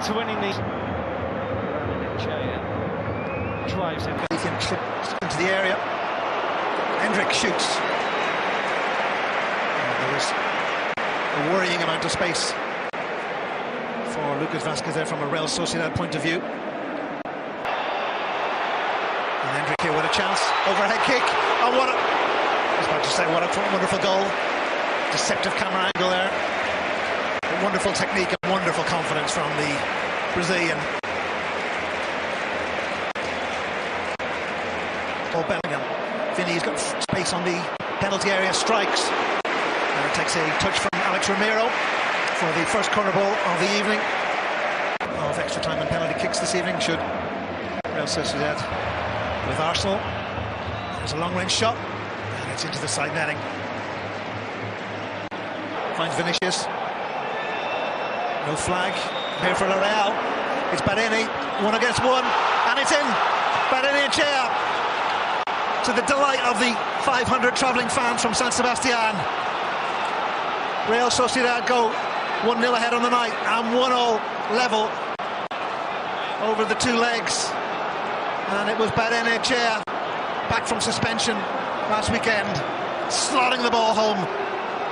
to winning the drives in. Into the area. Hendrick shoots. There was a worrying amount of space for Lucas Vázquez there from a Real Sociedad point of view. And Hendrick here with a chance. Overhead kick. Oh, what a... I was about to say, what a wonderful goal. Deceptive camera angle there. A wonderful technique and wonderful confidence from the Brazilian. Bellingham. Vinny's got space on the penalty area, strikes. And it takes a touch from Alex Romero for the first corner ball of the evening. Of extra time and penalty kicks this evening, should Real Sociedad with Arsenal. There's a long-range shot, and it's into the side netting. Finds Vinicius. No flag. Here for Real. It's Badini, 1 against 1, and it's in. Badini Echea. To the delight of the 500 travelling fans from San Sebastian. Real Sociedad go 1-0 ahead on the night and 1-1 level over the two legs. And it was Badini Echea, back from suspension last weekend, slotting the ball home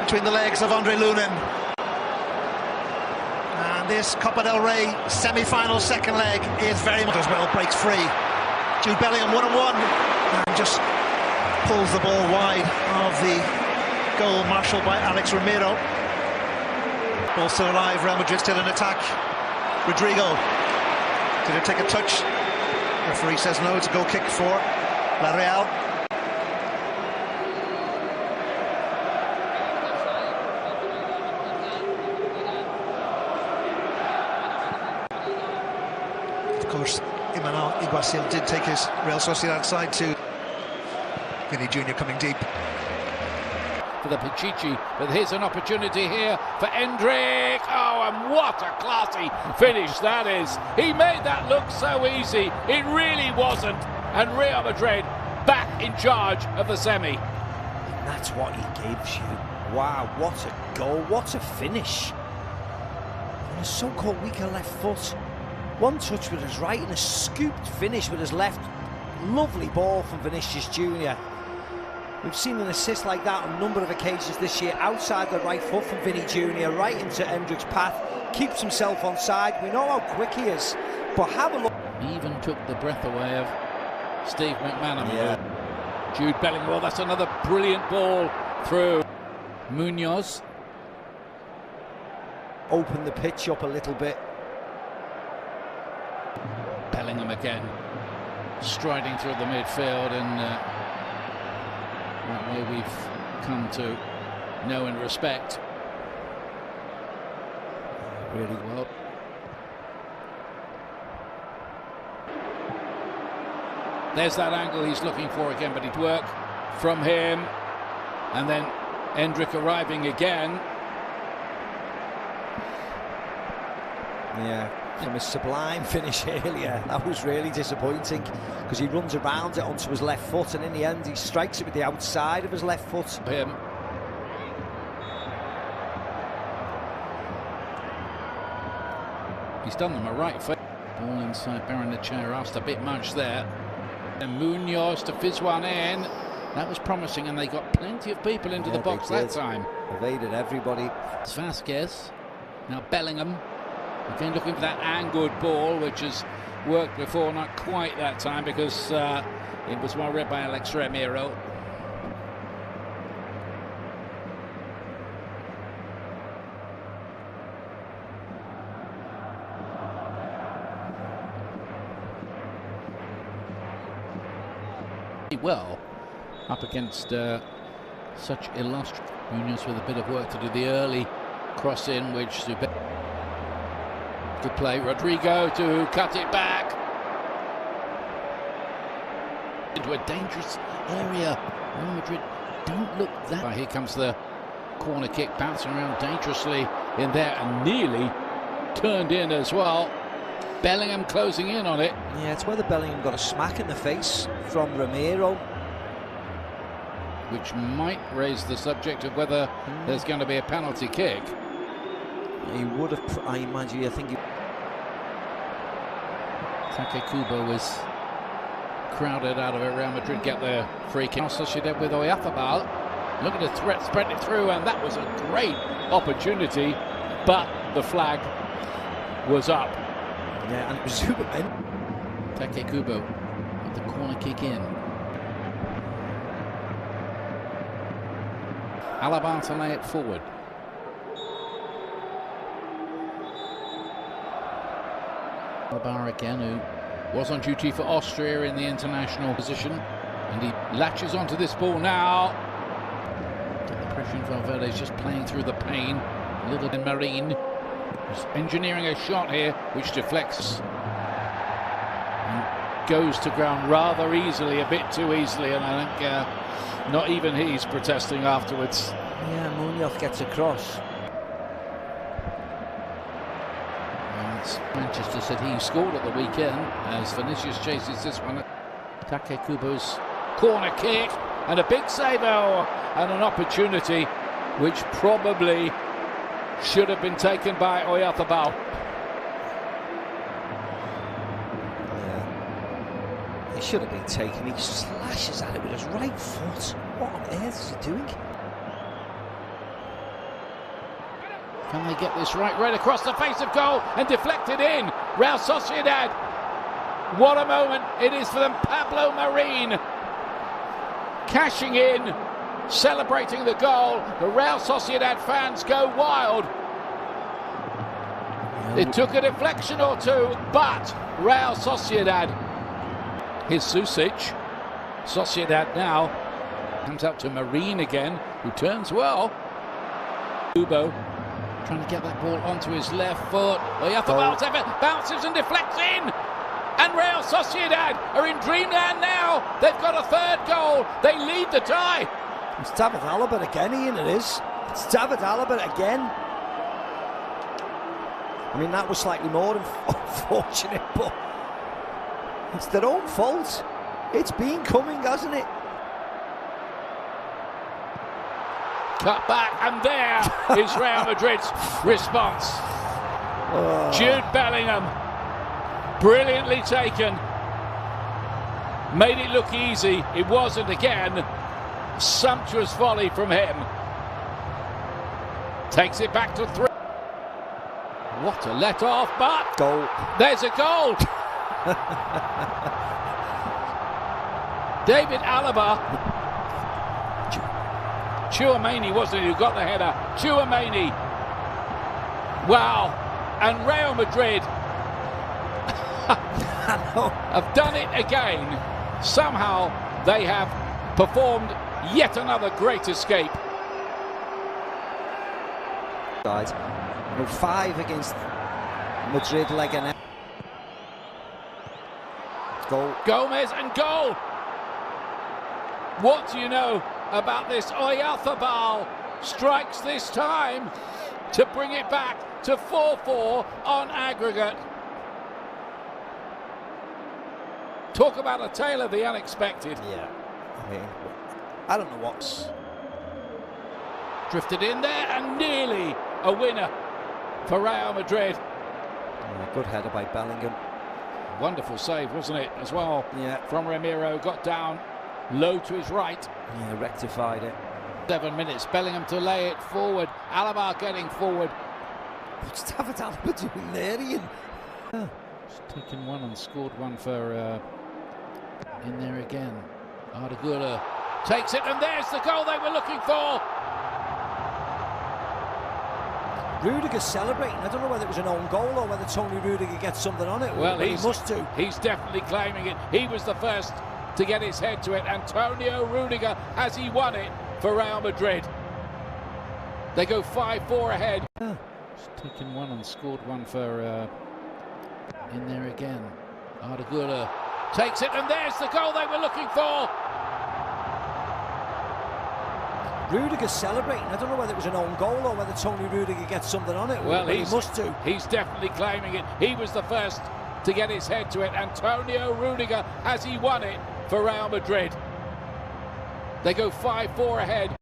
between the legs of Andre Lunin. And this Copa del Rey semi-final second leg is very much as well. Breaks free. Jude Bellingham 1-on-1 and just pulls the ball wide of the goal marshalled by Alex Romero. Ball still alive, Real Madrid still in attack. Rodrigo, did it take a touch? Referee says no, it's a goal kick for La Real. Of course, Emmanuel Iguacil did take his Real Sociedad side to Vinny Jr. coming deep. For the Pichichi, but here's an opportunity here for Hendrick. Oh, and what a classy finish that is. He made that look so easy. It really wasn't. And Real Madrid back in charge of the semi. And that's what he gives you. Wow, what a goal, what a finish. On a so-called weaker left foot. One touch with his right and a scooped finish with his left. Lovely ball from Vinicius Jr. We've seen an assist like that on a number of occasions this year, outside the right foot from Vinny Jr., right into Hendrick's path, keeps himself on side. We know how quick he is, but have a look. He even took the breath away of Steve McManaman. Yeah. Jude Bellingham, well, that's another brilliant ball through. Munoz. Open the pitch up a little bit. Bellingham again, striding through the midfield, and that way we've come to know and respect really well. There's that angle he's looking for again, but he'd work from him, and then Hendrick arriving again. Yeah, from a sublime finish earlier, that was really disappointing because he runs around it onto his left foot, and in the end he strikes it with the outside of his left foot. Him. He's done them a right foot. Ball inside Baron Echea, asked a bit much there. And Munoz to fizz one in. That was promising, and they got plenty of people into the box that time. Evaded everybody. It's Vázquez. Now Bellingham. Again looking for that angled ball, which has worked before, not quite that time because it was well read by Alex Romero. Well, up against such illustrious Munoz with a bit of work to do. The early cross in, which good play. Rodrigo to cut it back into a dangerous area. Real Madrid don't look that. Here comes the corner kick, bouncing around dangerously in there and nearly turned in as well. Bellingham closing in on it. Yeah, it's whether Bellingham got a smack in the face from Romero, which might raise the subject of whether there's going to be a penalty kick. He would have, I imagine, I think he... Kubo was crowded out of it. Real Madrid get their free kick. Sociedad with Oyarzábal. Look at the threat, spread it through, and that was a great opportunity, but the flag was up. Yeah, and it was Superman. Kubo with the corner kick in. Alaba to lay it forward. Alaba again, who was on duty for Austria in the international position, and he latches onto this ball now. Get the pressure in. Valverde's just playing through the pain. A little bit. Marine is engineering a shot here, which deflects and goes to ground rather easily, a bit too easily, and I think not even he's protesting afterwards. Yeah, Munoz gets across. Manchester City scored at the weekend as Vinicius chases this one. Kubo's corner kick and a big save, and an opportunity which probably should have been taken by Oyarzábal. Yeah, he should have been taken. He slashes at it with his right foot. What on earth is he doing? Can they get this right across the face of goal and deflect it in? Real Sociedad. What a moment it is for them. Pablo Marin cashing in, celebrating the goal. The Real Sociedad fans go wild. It took a deflection or two, but Real Sociedad. Here's Susic. Sociedad now comes up to Marin again, who turns well. Kubo trying to get that ball onto his left foot. Oyarzábal bounces and deflects in. And Real Sociedad are in dreamland now. They've got a third goal. They lead the tie. It's David Alaba again, Ian, it is. It's David Alaba again. I mean, that was slightly more unfortunate, but it's their own fault. It's been coming, hasn't it? Cut back, and there is Real Madrid's response. Jude Bellingham, brilliantly taken. Made it look easy. It wasn't again. Sumptuous volley from him. Takes it back to 3. What a let off, but goal. There's a goal. David Alaba. Tchouaméni, wasn't it, who got the header? Tchouaméni. Wow. And Real Madrid have done it again. Somehow they have performed yet another great escape. 5 against Madrid, Leganes. Goal. Gomez and goal. What do you know about this? Oyarzábal strikes this time to bring it back to 4-4 on aggregate. Talk about a tale of the unexpected. Yeah, I mean, I don't know what's drifted in there and nearly a winner for Real Madrid. Yeah, good header by Bellingham. Wonderful save, wasn't it, as well? Yeah. From Ramiro, got down low to his right. Yeah, rectified it. 7 minutes, Bellingham to lay it forward. Alaba getting forward. What's David Alaba doing there, Ian? Yeah. Just taken one and scored one for in there again. Arda takes it, and there's the goal they were looking for. Rudiger celebrating. I don't know whether it was an own goal or whether Tony Rudiger gets something on it. Well, he must do. He's definitely claiming it. He was the first to get his head to it. Antonio Rudiger, has he won it for Real Madrid? They go 5-4 ahead. Yeah. Just taken one and scored one for in there again. Arda takes it, and there's the goal they were looking for. Rudiger celebrating. I don't know whether it was an own goal or whether Tony Rudiger gets something on it. Well, he must do. He's definitely claiming it. He was the first to get his head to it. Antonio Rudiger, has he won it for Real Madrid? They go 5-4 ahead.